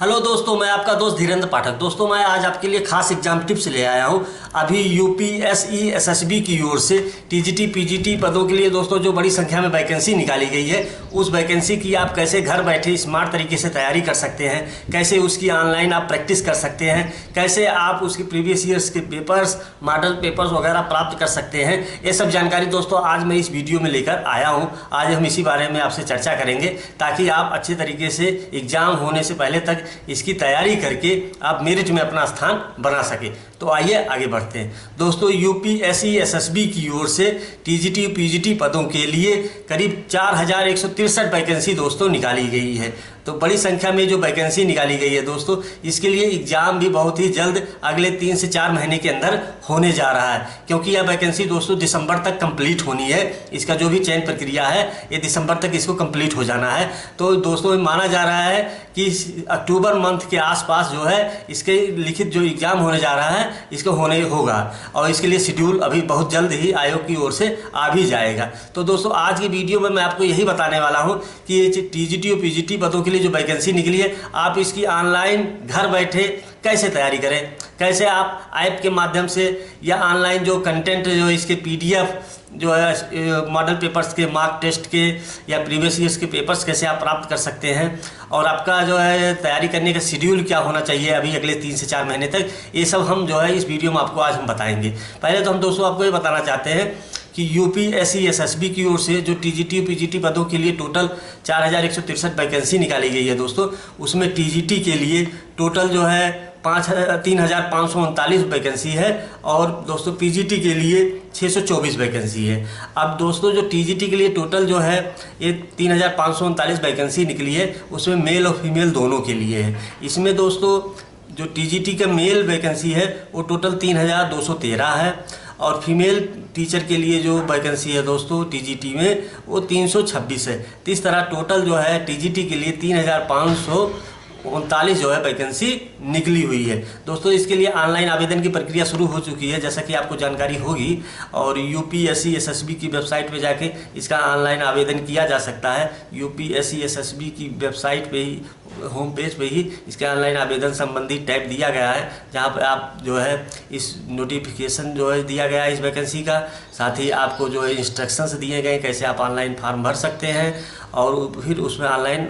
Hello दोस्तों, मैं आपका दोस्त धीरेन्द्र पाठक। दोस्तों, मैं आज आपके लिए खास एग्जाम टिप्स ले आया हूं। अभी यूपीएससी एसएसबी की ओर से टीजीटी पीजीटी पदों के लिए दोस्तों जो बड़ी संख्या में वैकेंसी निकाली गई है, उस वैकेंसी की आप कैसे घर बैठे स्मार्ट तरीके से तैयारी कर सकते हैं, कैसे उसकी ऑनलाइन आप प्रैक्टिस कर सकते हैं, कैसे आप उसके प्रीवियस ईयर्स के पेपर्स, मॉडल पेपर्स वगैरह प्राप्त कर सकते हैं, ये सब जानकारी दोस्तों आज मैं इस वीडियो में लेकर आया हूँ। आज हम इसी बारे में आपसे चर्चा करेंगे ताकि आप अच्छे तरीके से एग्जाम होने से पहले तक इसकी तैयारी करके आप मेरिट में अपना स्थान बना सके। तो आइए आगे बढ़ते हैं। दोस्तों, यूपीएससी एसएसबी की ओर से टीजीटी पीजीटी पदों के लिए करीब 4163 वैकेंसी दोस्तों निकाली गई है। तो बड़ी संख्या में जो वैकेंसी निकाली गई है दोस्तों, इसके लिए एग्जाम भी बहुत ही जल्द अगले 3 से 4 महीने के अंदर होने जा रहा है, क्योंकि यह वैकेंसी दोस्तों दिसंबर तक कंप्लीट होनी है। इसका जो भी चयन प्रक्रिया है ये दिसंबर तक इसको कंप्लीट हो जाना है। तो दोस्तों माना जा रहा है कि अक्टूबर मंथ के आसपास जो है इसके लिखित जो एग्ज़ाम होने जा रहा है इसको होने होगा, और इसके लिए शेड्यूल अभी बहुत जल्द ही आयोग की ओर से आ भी जाएगा। तो दोस्तों आज की वीडियो में मैं आपको यही बताने वाला हूँ कि ये टीजीटी और पीजीटी पदों के लिए जो वैकेंसी निकली है, आप इसकी ऑनलाइन घर बैठे कैसे तैयारी करें, कैसे आप ऐप के माध्यम से या ऑनलाइन जो कंटेंट जो इसके पीडीएफ जो है मॉडल पेपर्स के, मार्क टेस्ट के या प्रीवियस ईयर्स के पेपर्स कैसे आप प्राप्त कर सकते हैं, और आपका जो है तैयारी करने का शेड्यूल क्या होना चाहिए अभी अगले 3 से 4 महीने तक, ये सब हम जो है इस वीडियो में आपको आज हम बताएंगे। पहले तो हम दोस्तों आपको ये बताना चाहते हैं कि यूपीएससी एसएसबी की ओर से जो टीजीटी और पीजीटी पदों के लिए टोटल 4163 वैकेंसी निकाली गई है दोस्तों, उसमें टीजीटी के लिए टोटल जो है 3539 वैकेंसी है, और दोस्तों पीजीटी के लिए 624 वैकेंसी है। अब दोस्तों जो टीजीटी के लिए टोटल जो है ये 3539 वैकेंसी निकली है, उसमें मेल और फीमेल दोनों के लिए है। इसमें दोस्तों जो टीजीटी का मेल वैकेंसी है वो टोटल 3213 है, और फीमेल टीचर के लिए जो वैकेंसी है दोस्तों टीजीटी में वो 326 है। तो इस तरह टोटल जो है टीजीटी के लिए 3539 जो है वैकेंसी निकली हुई है दोस्तों। इसके लिए ऑनलाइन आवेदन की प्रक्रिया शुरू हो चुकी है, जैसा कि आपको जानकारी होगी, और यूपीएससी एसएसबी की वेबसाइट पे जाके इसका ऑनलाइन आवेदन किया जा सकता है। यूपीएससी एसएसबी की वेबसाइट पे ही, होम पेज पे ही इसके ऑनलाइन आवेदन संबंधी टैब दिया गया है, जहाँ पर आप जो है इस नोटिफिकेशन जो है दिया गया है इस वैकेंसी का, साथ ही आपको जो है इंस्ट्रक्शंस दिए गए कैसे आप ऑनलाइन फॉर्म भर सकते हैं, और फिर उसमें ऑनलाइन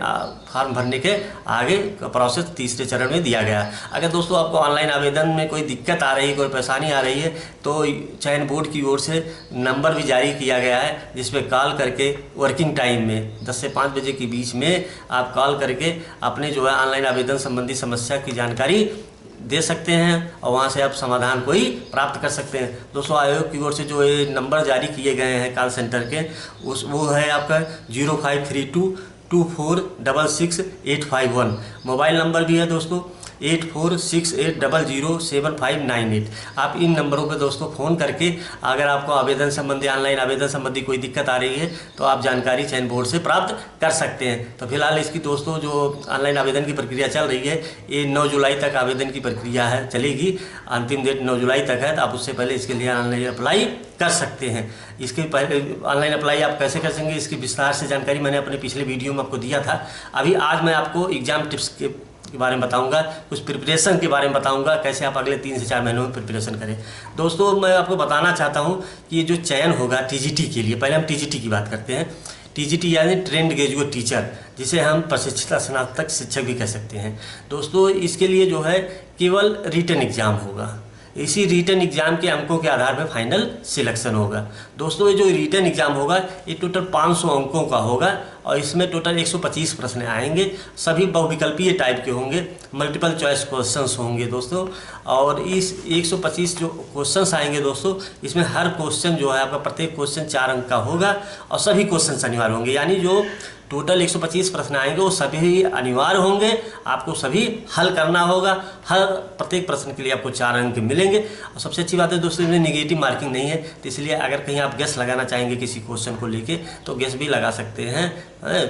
फॉर्म भरने के आगे का प्रोसेस तीसरे चरण में दिया गया है। अगर दोस्तों आपको ऑनलाइन आवेदन में कोई दिक्कत आ रही है, कोई परेशानी आ रही है, तो चयन बोर्ड की ओर से नंबर भी जारी किया गया है, जिसपे कॉल करके वर्किंग टाइम में 10 से 5 बजे के बीच में आप कॉल करके अपने जो है ऑनलाइन आवेदन संबंधी समस्या की जानकारी दे सकते हैं, और वहाँ से आप समाधान को ही प्राप्त कर सकते हैं। दोस्तों आयोग की ओर से जो ये नंबर जारी किए गए हैं कॉल सेंटर के, वो है आपका 053224666851। मोबाइल नंबर भी है दोस्तों 8468007598। आप इन नंबरों पर दोस्तों फ़ोन करके अगर आपको आवेदन संबंधी, ऑनलाइन आवेदन संबंधी कोई दिक्कत आ रही है तो आप जानकारी चयन बोर्ड से प्राप्त कर सकते हैं। तो फिलहाल इसकी दोस्तों जो ऑनलाइन आवेदन की प्रक्रिया चल रही है, ये 9 जुलाई तक आवेदन की प्रक्रिया है चलेगी। अंतिम डेट 9 जुलाई तक है, तो आप उससे पहले इसके लिए ऑनलाइन अप्लाई कर सकते हैं। इसके पहले ऑनलाइन अप्लाई आप कैसे कर सकेंगे, इसकी विस्तार से जानकारी मैंने अपने पिछले वीडियो में आपको दिया था। अभी आज मैं आपको एग्जाम टिप्स के बारे में बताऊंगा, कुछ प्रिपरेशन के बारे में बताऊंगा, कैसे आप अगले 3 से 4 महीनों में प्रिपरेशन करें। दोस्तों मैं आपको बताना चाहता हूं कि ये जो चयन होगा टीजीटी के लिए, पहले हम टीजीटी की बात करते हैं। टीजीटी यानी ट्रेंड ग्रेजुएट टीचर, जिसे हम प्रशिक्षित स्नातक शिक्षक भी कह सकते हैं दोस्तों। इसके लिए जो है केवल रिटन एग्जाम होगा, इसी रिटन एग्जाम के अंकों के आधार पर फाइनल सिलेक्शन होगा दोस्तों। ये जो रिटन एग्जाम होगा ये टोटल 500 अंकों का होगा, और इसमें टोटल 125 प्रश्न आएंगे, सभी बहुविकल्पीय टाइप के होंगे, मल्टीपल चॉइस क्वेश्चंस होंगे दोस्तों। और इस 125 जो क्वेश्चंस आएंगे दोस्तों, इसमें हर क्वेश्चन जो है आपका, प्रत्येक क्वेश्चन 4 अंक का होगा, और सभी क्वेश्चन अनिवार्य होंगे, यानी जो टोटल 125 प्रश्न आएंगे वो सभी अनिवार्य होंगे, आपको सभी हल करना होगा। हर प्रत्येक प्रश्न के लिए आपको 4 अंक मिलेंगे। और सबसे अच्छी बात है दोस्तों, इसमें नेगेटिव मार्किंग नहीं है, तो इसलिए अगर कहीं आप गेस लगाना चाहेंगे किसी क्वेश्चन को लेके तो गेस भी लगा सकते हैं,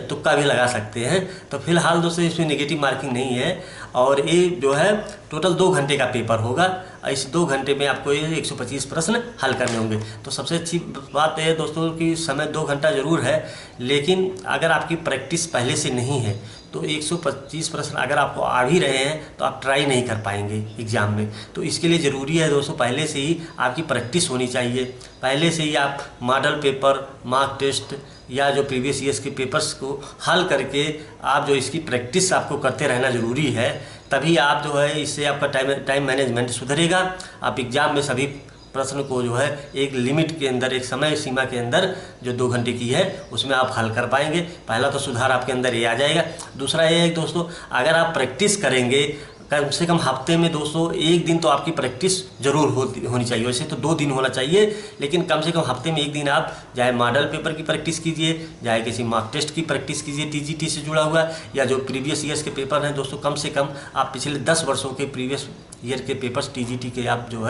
तुक्का भी लगा सकते हैं। तो फिलहाल दोस्तों इसमें नेगेटिव मार्किंग नहीं है, और ये जो है टोटल 2 घंटे का पेपर होगा। इस 2 घंटे में आपको ये 125 प्रश्न हल करने होंगे। तो सबसे अच्छी बात है दोस्तों कि समय 2 घंटा ज़रूर है, लेकिन अगर आपकी प्रैक्टिस पहले से नहीं है तो 125 प्रश्न अगर आपको आ भी रहे हैं तो आप ट्राई नहीं कर पाएंगे एग्ज़ाम में। तो इसके लिए ज़रूरी है दोस्तों पहले से ही आपकी प्रैक्टिस होनी चाहिए, पहले से ही आप मॉडल पेपर, मार्क टेस्ट या जो प्रीवियस ईयर्स के पेपर्स को हल करके आप जो इसकी प्रैक्टिस आपको करते रहना ज़रूरी है। तभी आप जो है इससे आपका टाइम मैनेजमेंट सुधरेगा। आप एग्ज़ाम में सभी प्रश्न को जो है एक लिमिट के अंदर, एक समय सीमा के अंदर जो 2 घंटे की है उसमें आप हल कर पाएंगे। पहला तो सुधार आपके अंदर ये आ जाएगा। दूसरा ये है दोस्तों, अगर आप प्रैक्टिस करेंगे कम से कम हफ्ते में दोस्तों 1 दिन तो आपकी प्रैक्टिस जरूर होनी चाहिए। वैसे तो 2 दिन होना चाहिए, लेकिन कम से कम हफ्ते में 1 दिन आप चाहे मॉडल पेपर की प्रैक्टिस कीजिए, चाहे किसी मार्क टेस्ट की प्रैक्टिस कीजिए टीजीटी से जुड़ा हुआ, या जो प्रीवियस ईयर्स के पेपर हैं दोस्तों कम से कम आप पिछले 10 वर्षों के प्रीवियस ईयर के पेपर्स टीजीटी के आप जो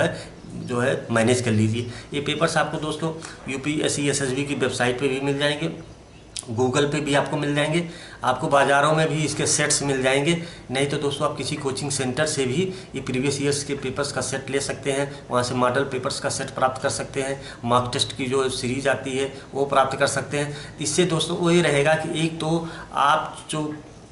है मैनेज कर लीजिए। ये पेपर्स आपको दोस्तों यूपीएससी एसएसबी की वेबसाइट पे भी मिल जाएंगे, गूगल पे भी आपको मिल जाएंगे, आपको बाज़ारों में भी इसके सेट्स मिल जाएंगे। नहीं तो दोस्तों आप किसी कोचिंग सेंटर से भी ये प्रीवियस ईयर्स के पेपर्स का सेट ले सकते हैं, वहाँ से मॉडल पेपर्स का सेट प्राप्त कर सकते हैं, मार्क टेस्ट की जो सीरीज आती है वो प्राप्त कर सकते हैं। इससे दोस्तों वो ये रहेगा कि एक तो आप जो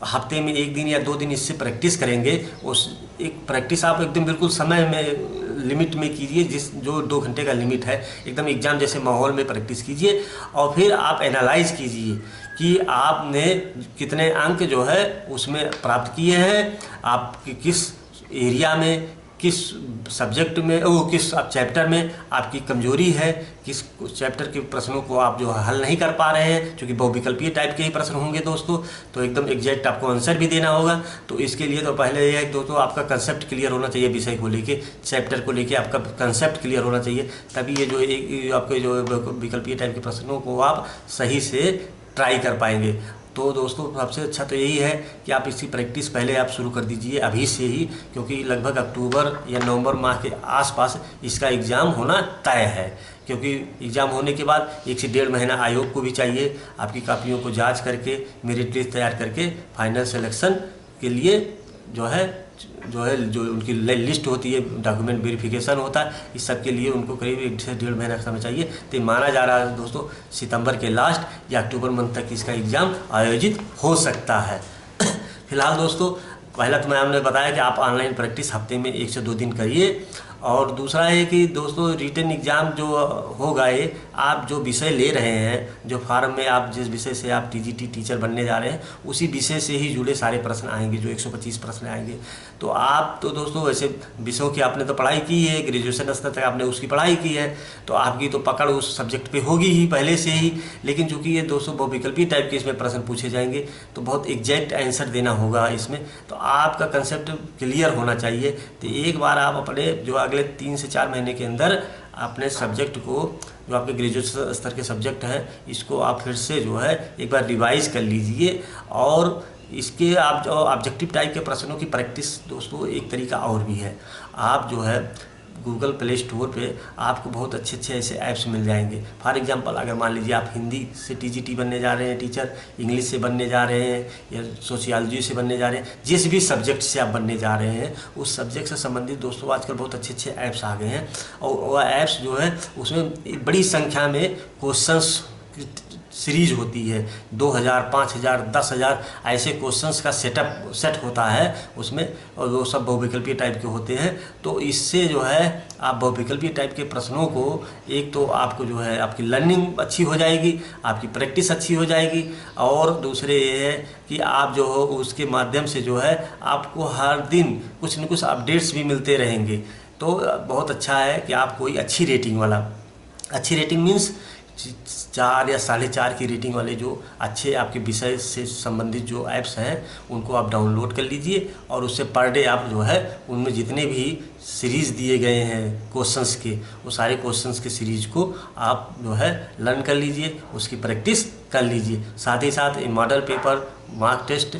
हफ्ते में 1 दिन या 2 दिन इससे प्रैक्टिस करेंगे, उस एक प्रैक्टिस आप एकदम बिल्कुल समय में लिमिट में कीजिए, जिस जो 2 घंटे का लिमिट है, एकदम एग्ज़ाम जैसे माहौल में प्रैक्टिस कीजिए। और फिर आप एनालाइज कीजिए कि आपने कितने अंक जो है उसमें प्राप्त किए हैं, आप किस एरिया में, किस सब्जेक्ट में, वो किस चैप्टर में आपकी कमजोरी है, किस चैप्टर के प्रश्नों को आप जो हल नहीं कर पा रहे हैं, क्योंकि बहुविकल्पीय टाइप के ही प्रश्न होंगे दोस्तों, तो एकदम एग्जैक्ट आपको आंसर भी देना होगा। तो इसके लिए तो पहले यह है दोस्तों आपका कंसेप्ट क्लियर होना चाहिए, विषय को लेके, चैप्टर को लेके आपका कंसेप्ट क्लियर होना चाहिए, तभी ये जो आपके जो विकल्पीय टाइप के प्रश्नों को आप सही से ट्राई कर पाएंगे। तो दोस्तों सबसे अच्छा तो यही है कि आप इसकी प्रैक्टिस पहले आप शुरू कर दीजिए अभी से ही, क्योंकि लगभग अक्टूबर या नवंबर माह के आसपास इसका एग्ज़ाम होना तय है। क्योंकि एग्ज़ाम होने के बाद 1 से 1.5 महीना आयोग को भी चाहिए आपकी कापियों को जांच करके, मेरिट लिस्ट तैयार करके फाइनल सिलेक्शन के लिए जो उनकी लिस्ट होती है, डॉक्यूमेंट वेरिफिकेशन होता है, इस सब के लिए उनको करीब 1 से 1.5 महीना का समय चाहिए। तो माना जा रहा है दोस्तों सितंबर के लास्ट या अक्टूबर मंथ तक इसका एग्ज़ाम आयोजित हो सकता है। फिलहाल दोस्तों पहला तो मैं हमने बताया कि आप ऑनलाइन प्रैक्टिस हफ्ते में 1 से 2 दिन करिए, और दूसरा है कि दोस्तों रिटन एग्ज़ाम जो होगा ये आप जो विषय ले रहे हैं, जो फार्म में आप जिस विषय से आप टीजीटी टीचर बनने जा रहे हैं उसी विषय से ही जुड़े सारे प्रश्न आएंगे, जो 125 प्रश्न आएंगे। तो आप तो दोस्तों वैसे विषयों की आपने तो पढ़ाई की है, ग्रेजुएशन स्तर तक आपने उसकी पढ़ाई की है, तो आपकी तो पकड़ उस सब्जेक्ट पे होगी ही पहले से ही। लेकिन चूँकि ये दोस्तों बहुविकल्पीय टाइप के इसमें प्रश्न पूछे जाएंगे तो बहुत एग्जैक्ट आंसर देना होगा इसमें, तो आपका कंसेप्ट क्लियर होना चाहिए। तो एक बार आप अपने जो अगले 3 से 4 महीने के अंदर अपने सब्जेक्ट को, जो आपके ग्रेजुएशन स्तर के सब्जेक्ट हैं, इसको आप फिर से जो है एक बार रिवाइज कर लीजिए। और इसके आप जो ऑब्जेक्टिव टाइप के प्रश्नों की प्रैक्टिस दोस्तों एक तरीका और भी है, आप जो है गूगल प्ले स्टोर पे आपको बहुत अच्छे अच्छे ऐसे ऐप्स मिल जाएंगे। फॉर एग्जांपल अगर मान लीजिए आप हिंदी से टीजीटी बनने जा रहे हैं टीचर, इंग्लिश से बनने जा रहे हैं या सोशियोलॉजी से बनने जा रहे हैं, जिस भी सब्जेक्ट से आप बनने जा रहे हैं उस सब्जेक्ट से संबंधित दोस्तों आजकल बहुत अच्छे अच्छे ऐप्स आ गए हैं। और वह ऐप्स जो है उसमें बड़ी संख्या में क्वेश्चंस सीरीज होती है, 2000, 5000, 10,000 ऐसे क्वेश्चंस का सेट होता है उसमें, और वो सब बहुविकल्पीय टाइप के होते हैं। तो इससे जो है आप बहुविकल्पीय टाइप के प्रश्नों को, एक तो आपको जो है आपकी लर्निंग अच्छी हो जाएगी, आपकी प्रैक्टिस अच्छी हो जाएगी, और दूसरे ये है कि आप जो हो उसके माध्यम से जो है आपको हर दिन कुछ न कुछ अपडेट्स भी मिलते रहेंगे। तो बहुत अच्छा है कि आप कोई अच्छी रेटिंग वाला, अच्छी रेटिंग मीन्स 4 या 4.5 की रेटिंग वाले जो अच्छे आपके विषय से संबंधित जो ऐप्स हैं उनको आप डाउनलोड कर लीजिए, और उससे पर डे आप जो है उनमें जितने भी सीरीज़ दिए गए हैं क्वेश्चंस के, वो सारे क्वेश्चंस के सीरीज को आप जो है लर्न कर लीजिए, उसकी प्रैक्टिस कर लीजिए। साथ ही साथ मॉडल पेपर, मार्क टेस्ट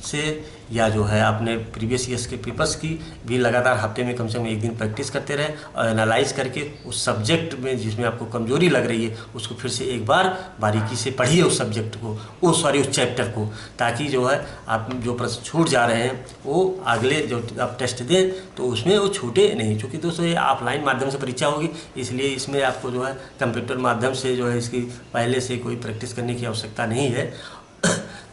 से या जो है आपने प्रीवियस ईयर्स के पेपर्स की भी लगातार हफ्ते में कम से कम 1 दिन प्रैक्टिस करते रहें, और एनालाइज करके उस सब्जेक्ट में जिसमें आपको कमजोरी लग रही है उसको फिर से एक बार बारीकी से पढ़िए उस सब्जेक्ट को, उस चैप्टर को, ताकि जो है आप जो प्रश्न छूट जा रहे हैं वो अगले जो आप टेस्ट दें तो उसमें वो छूटे नहीं। क्योंकि दोस्तों ये ऑफलाइन माध्यम से परीक्षा होगी, इसलिए इसमें आपको जो है कंप्यूटर माध्यम से जो है इसकी पहले से कोई प्रैक्टिस करने की आवश्यकता नहीं है।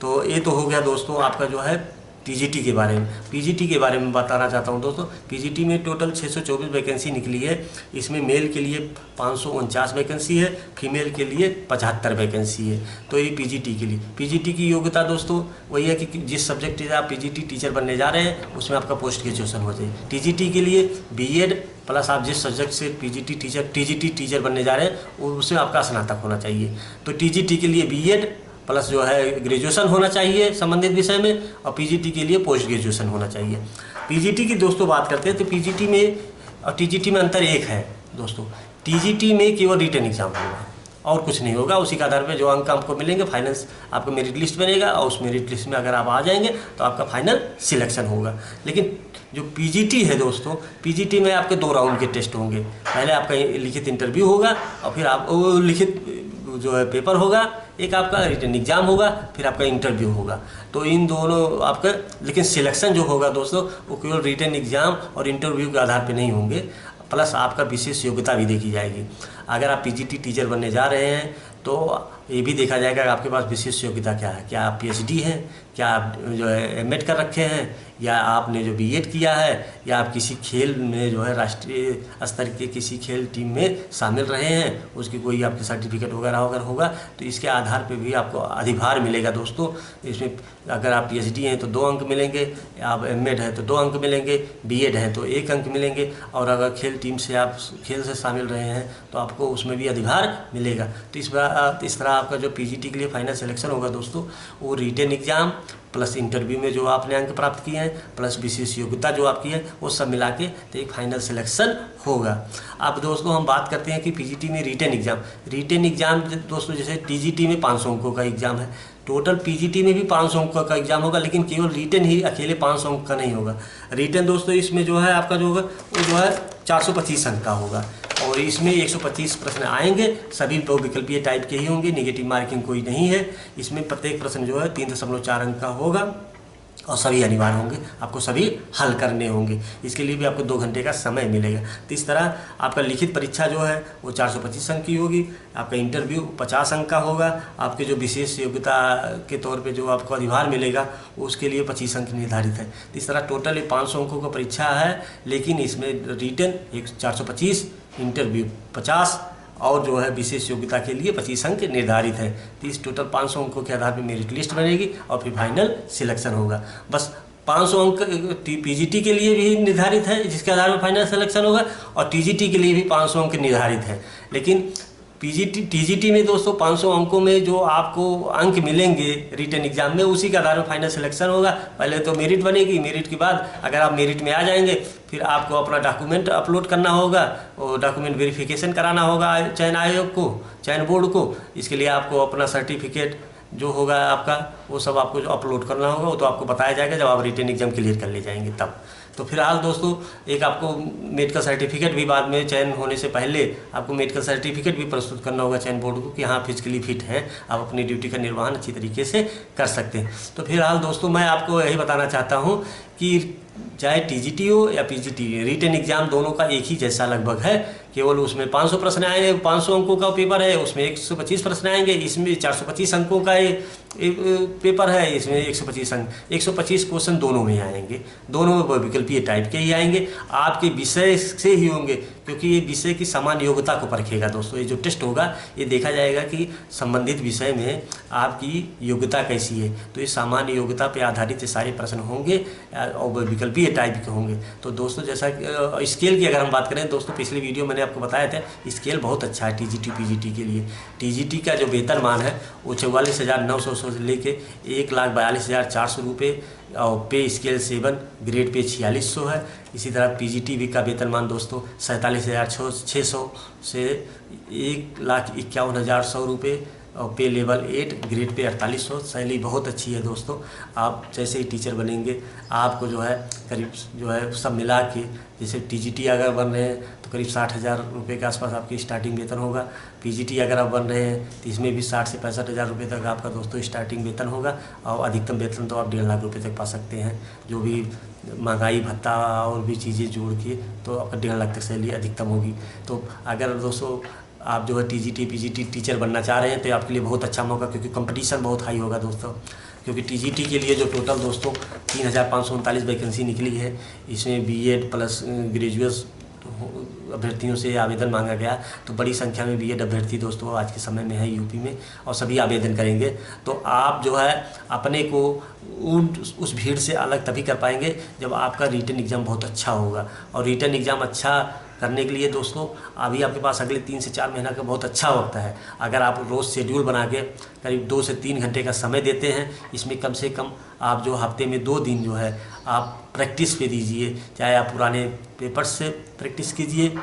तो ये तो हो गया दोस्तों आपका जो है टीजीटी के बारे में। पीजीटी के बारे में बताना चाहता हूं दोस्तों। पीजीटी में टोटल 624 वैकेंसी निकली है। इसमें मेल के लिए 549 वैकेंसी है, फीमेल के लिए 75 वैकेंसी है। तो ये पीजीटी के लिए। पीजीटी की योग्यता दोस्तों वही है कि जिस सब्जेक्ट से आप पीजीटी टीचर बनने जा रहे हैं उसमें आपका पोस्ट ग्रेजुएशन हो जाए। टीजीटी के लिए बीएड प्लस आप जिस सब्जेक्ट से टीजीटी टीचर बनने जा रहे हैं उसमें आपका स्नातक होना चाहिए। तो टीजीटी के लिए बीएड प्लस जो है ग्रेजुएशन होना चाहिए संबंधित विषय में, और पीजीटी के लिए पोस्ट ग्रेजुएशन होना चाहिए। पीजीटी की दोस्तों बात करते हैं तो पीजीटी में और टीजीटी में अंतर एक है दोस्तों। टीजीटी में केवल रिटन एग्जाम होगा और कुछ नहीं होगा। उसी के आधार पर जो अंक आपको मिलेंगे फाइनल आपका मेरिट लिस्ट बनेगा, और उस मेरिट लिस्ट में अगर आप आ जाएंगे तो आपका फाइनल सिलेक्शन होगा। लेकिन जो पीजीटी है दोस्तों, पीजीटी में आपके 2 राउंड के टेस्ट होंगे। पहले आपका लिखित इंटरव्यू होगा और फिर आप लिखित जो है पेपर होगा, एक आपका रिटन एग्जाम होगा, फिर आपका इंटरव्यू होगा। तो इन दोनों आपका, लेकिन सिलेक्शन जो होगा दोस्तों वो केवल रिटन एग्जाम और इंटरव्यू के आधार पे नहीं होंगे, प्लस आपका विशेष योग्यता भी देखी जाएगी। अगर आप पीजीटी टीचर बनने जा रहे हैं तो ये भी देखा जाएगा कि आपके पास विशेष योग्यता क्या है। क्या आप पीएचडी हैं, क्या आप जो है एमएड कर रखे हैं, या आपने जो बीएड किया है, या आप किसी खेल में जो है राष्ट्रीय स्तर के किसी खेल टीम में शामिल रहे हैं, उसकी कोई आपकी सर्टिफिकेट वगैरह अगर होगा तो इसके आधार पे भी आपको अधिभार मिलेगा दोस्तों। इसमें अगर आप पीएचडी हैं तो 2 अंक मिलेंगे, आप एमएड हैं तो 2 अंक मिलेंगे, बीएड हैं तो 1 अंक मिलेंगे, और अगर खेल टीम से आप खेल से शामिल रहे हैं तो आपको उसमें भी अधिभार मिलेगा। तो इस तरह आपका जो पीजीटी के लिए फाइनल सिलेक्शन होगा दोस्तों वो रिटन एग्जाम प्लस इंटरव्यू में जो आपने अंक प्राप्त किए हैं प्लस विशेष योग्यता जो आपकी है वो सब मिला के तो एक फाइनल सिलेक्शन होगा। अब दोस्तों हम बात करते हैं कि पीजीटी में रिटन एग्जाम दोस्तों जैसे टीजीटी में 500 अंकों का एग्जाम है, टोटल पीजीटी में भी 500 अंकों का एग्जाम होगा, लेकिन केवल रिटन ही अकेले 500 अंक का नहीं होगा। रिटन दोस्तों इसमें जो है आपका जो होगा वो जो है 425 अंक का होगा, और इसमें 125 प्रश्न आएंगे, सभी बहुविकल्पीय टाइप के ही होंगे, नेगेटिव मार्किंग कोई नहीं है। इसमें प्रत्येक प्रश्न जो है 3.4 अंक का होगा और सभी अनिवार्य होंगे, आपको सभी हल करने होंगे। इसके लिए भी आपको 2 घंटे का समय मिलेगा। तो इस तरह आपका लिखित परीक्षा जो है वो 425 अंक की होगी, आपका इंटरव्यू 50 अंक का होगा, आपके जो विशेष योग्यता के तौर पे जो आपको अधिभार मिलेगा उसके लिए 25 अंक निर्धारित है। तो इस तरह टोटल ये 500 अंकों का परीक्षा है, लेकिन इसमें रिटन 425, इंटरव्यू 50 और जो है विशेष योग्यता के लिए 25 अंक निर्धारित है। तो इस टोटल 500 अंकों के आधार पर मेरिट लिस्ट बनेगी और फिर फाइनल सिलेक्शन होगा। बस 500 अंक पीजीटी के लिए भी निर्धारित है जिसके आधार पर फाइनल सिलेक्शन होगा, और टीजीटी के लिए भी 500 अंक निर्धारित है। लेकिन टीजीटी में दोस्तों 500 अंकों में जो आपको अंक मिलेंगे रिटन एग्जाम में उसी के आधार पर फाइनल सिलेक्शन होगा। पहले तो मेरिट बनेगी, मेरिट के बाद अगर आप मेरिट में आ जाएंगे फिर आपको अपना डॉक्यूमेंट अपलोड करना होगा और डॉक्यूमेंट वेरिफिकेशन कराना होगा चयन आयोग को, चयन बोर्ड को। इसके लिए आपको अपना सर्टिफिकेट जो होगा आपका वो सब आपको जो अपलोड करना होगा वो तो आपको बताया जाएगा जब आप रिटन एग्जाम क्लियर कर ले जाएंगे तब। तो फिलहाल दोस्तों एक आपको मेडिकल सर्टिफिकेट भी बाद में चयन होने से पहले आपको मेडिकल सर्टिफिकेट भी प्रस्तुत करना होगा चयन बोर्ड को कि हाँ फिजिकली फिट हैं, आप अपनी ड्यूटी का निर्वहन अच्छी तरीके से कर सकते हैं। तो फिलहाल दोस्तों मैं आपको यही बताना चाहता हूँ कि चाहे टीजीटी हो या पीजीटी, रिटन एग्जाम दोनों का एक ही जैसा लगभग है, केवल उसमें 500 प्रश्न आएंगे, 500 अंकों का पेपर है, उसमें 125 प्रश्न आएंगे, इसमें 425 अंकों का पेपर है, इसमें 125 अंक 125 क्वेश्चन दोनों में आएंगे, दोनों में विकल्पीय टाइप के ही आएंगे, आपके विषय से ही होंगे क्योंकि ये विषय की समान योग्यता को परखेगा दोस्तों। ये जो टेस्ट होगा ये देखा जाएगा कि संबंधित विषय में आपकी योग्यता कैसी है। तो ये सामान्य योग्यता पर आधारित सारे प्रश्न होंगे और विकल्पीय टाइप के होंगे। तो दोस्तों जैसा स्केल की अगर हम बात करें दोस्तों, पिछले वीडियो मैंने आपको बताया था स्केल बहुत अच्छा है टीजीटी पीजीटी के लिए। टीजीटी का जो वेतनमान है वो 44,900 से लेके 1,42,400 रुपये और पे स्केल 7 ग्रेड पे 4600 है। इसी तरह पीजीटी का वेतनमान दोस्तों 47,600 से 1,51,100 रुपये और पे लेवल 8 ग्रेड पे 4800। सैलरी बहुत अच्छी है दोस्तों। आप जैसे ही टीचर बनेंगे आपको जो है करीब जो है सब मिला के, जैसे टीजीटी अगर बन रहे हैं तो करीब 60,000 रुपये के आसपास आपकी स्टार्टिंग वेतन होगा। पीजीटी अगर आप बन रहे हैं तो इसमें भी 60 से 65,000 रुपये तक आपका दोस्तों स्टार्टिंग वेतन होगा, और अधिकतम वेतन तो आप 1.5 लाख रुपये तक पा सकते हैं। जो भी महंगाई भत्ता और भी चीज़ें जोड़ के तो आपका 1.5 लाख तक सैलरी अधिकतम होगी। तो अगर दोस्तों आप जो है टीजीटी पीजीटी टीचर बनना चाह रहे हैं तो आपके लिए बहुत अच्छा मौका, क्योंकि कंपटीशन बहुत हाई होगा दोस्तों। क्योंकि टीजीटी के लिए जो टोटल दोस्तों 3539 वैकेंसी निकली है, इसमें बीएड प्लस ग्रेजुएट अभ्यर्थियों से आवेदन मांगा गया। तो बड़ी संख्या में बीएड अभ्यर्थी दोस्तों आज के समय में है यूपी में, और सभी आवेदन करेंगे। तो आप जो है अपने को उस भीड़ से अलग तभी कर पाएंगे जब आपका रिटन एग्ज़ाम बहुत अच्छा होगा। और रिटन एग्ज़ाम अच्छा करने के लिए दोस्तों अभी आपके पास अगले 3 से 4 महीना का बहुत अच्छा वक्त है। अगर आप रोज़ शेड्यूल बना के करीब 2 से 3 घंटे का समय देते हैं, इसमें कम से कम आप जो हफ्ते में 2 दिन जो है आप प्रैक्टिस पे दीजिए। चाहे आप पुराने पेपर से प्रैक्टिस कीजिए,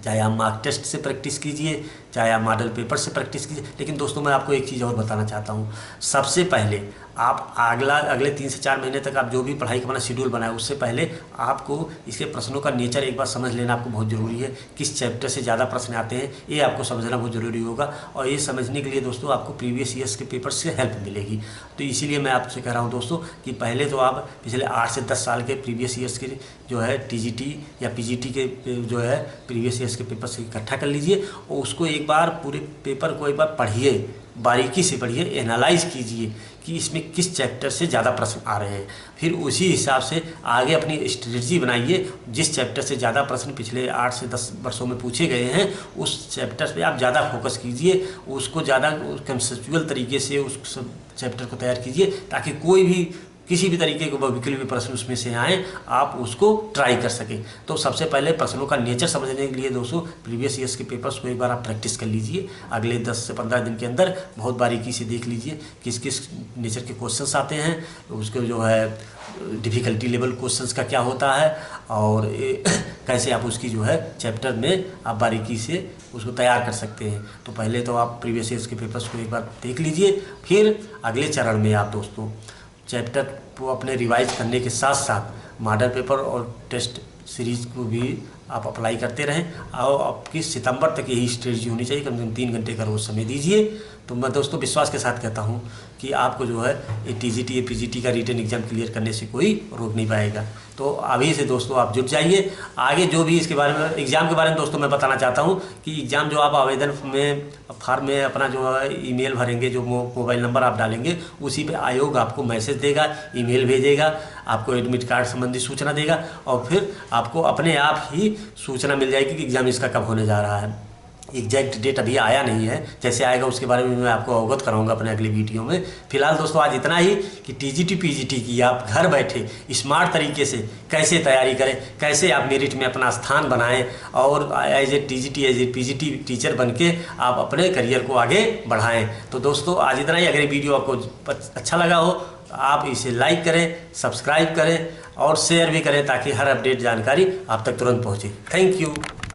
चाहे आप मार्क टेस्ट से प्रैक्टिस कीजिए, चाहे आप मॉडल पेपर से प्रैक्टिस कीजिए। लेकिन दोस्तों मैं आपको एक चीज़ और बताना चाहता हूँ। सबसे पहले आप अगले 3 से 4 महीने तक आप जो भी पढ़ाई का अपना शेड्यूल बनाए, उससे पहले आपको इसके प्रश्नों का नेचर एक बार समझ लेना आपको बहुत ज़रूरी है। किस चैप्टर से ज़्यादा प्रश्न आते हैं ये आपको समझना बहुत ज़रूरी होगा। और ये समझने के लिए दोस्तों आपको प्रीवियस ईयर्स के पेपर से हेल्प मिलेगी। तो इसीलिए मैं आपसे कह रहा हूँ दोस्तों कि पहले तो आप पिछले 8 से 10 साल के प्रीवियस ईयर्स के जो है टीजीटी या पीजीटी के जो है प्रीवियस ईयर्स के पेपर से इकट्ठा कर लीजिए, और उसको एक बार पूरे पेपर को एक बार पढ़िए, बारीकी से पढ़िए, एनालाइज कीजिए कि इसमें किस चैप्टर से ज़्यादा प्रश्न आ रहे हैं। फिर उसी हिसाब से आगे अपनी स्ट्रेटजी बनाइए। जिस चैप्टर से ज़्यादा प्रश्न पिछले 8 से 10 वर्षों में पूछे गए हैं, उस चैप्टर पे आप ज़्यादा फोकस कीजिए, उसको ज़्यादा कंसेप्चुअल तरीके से उस चैप्टर को तैयार कीजिए, ताकि कोई भी किसी भी तरीके के विकल्प प्रश्न उसमें से आए आप उसको ट्राई कर सकें। तो सबसे पहले प्रश्नों का नेचर समझने के लिए दोस्तों प्रीवियस ईयर्स के पेपर्स को एक बार आप प्रैक्टिस कर लीजिए। अगले 10 से 15 दिन के अंदर बहुत बारीकी से देख लीजिए किस किस नेचर के क्वेश्चंस आते हैं, उसके जो है डिफ़िकल्टी लेवल क्वेश्चंस का क्या होता है, और कैसे आप उसकी जो है चैप्टर में आप बारीकी से उसको तैयार कर सकते हैं। तो पहले तो आप प्रीवियस ईयर्स के पेपर्स को एक बार देख लीजिए। फिर अगले चरण में आप दोस्तों चैप्टर को अपने रिवाइज करने के साथ साथ मॉडल पेपर और टेस्ट सीरीज़ को भी आप अप्लाई करते रहें। और आपकी सितंबर तक यही स्ट्रेटजी होनी चाहिए, कम से कम 3 घंटे का रोज़ समय दीजिए। तो मैं दोस्तों विश्वास के साथ कहता हूं कि आपको जो है ये टीजीटी या पीजीटी का रिटन एग्ज़ाम क्लियर करने से कोई रोक नहीं पाएगा। तो अभी से दोस्तों आप जुट जाइए। आगे जो भी इसके बारे में एग्ज़ाम के बारे में दोस्तों मैं बताना चाहता हूं कि एग्ज़ाम जो आप आवेदन में फॉर्म में अपना जो है ईमेल भरेंगे, जो मोबाइल नंबर आप डालेंगे, उसी पे आयोग आपको मैसेज देगा, ईमेल भेजेगा, आपको एडमिट कार्ड संबंधी सूचना देगा, और फिर आपको अपने आप ही सूचना मिल जाएगी कि एग्ज़ाम इसका कब होने जा रहा है। एग्जैक्ट डेट अभी आया नहीं है, जैसे आएगा उसके बारे में मैं आपको अवगत कराऊंगा अपने अगले वीडियो में। फिलहाल दोस्तों आज इतना ही कि टीजीटी पीजीटी की आप घर बैठे स्मार्ट तरीके से कैसे तैयारी करें, कैसे आप मेरिट में अपना स्थान बनाएं, और as a TGT as a PGT teacher बनके आप अपने करियर को आगे बढ़ाएं। तो दोस्तों आज इतना ही। अगर वीडियो आपको अच्छा लगा हो आप इसे लाइक करें, सब्सक्राइब करें और शेयर भी करें, ताकि हर अपडेट जानकारी आप तक तुरंत पहुँचे। Thank you.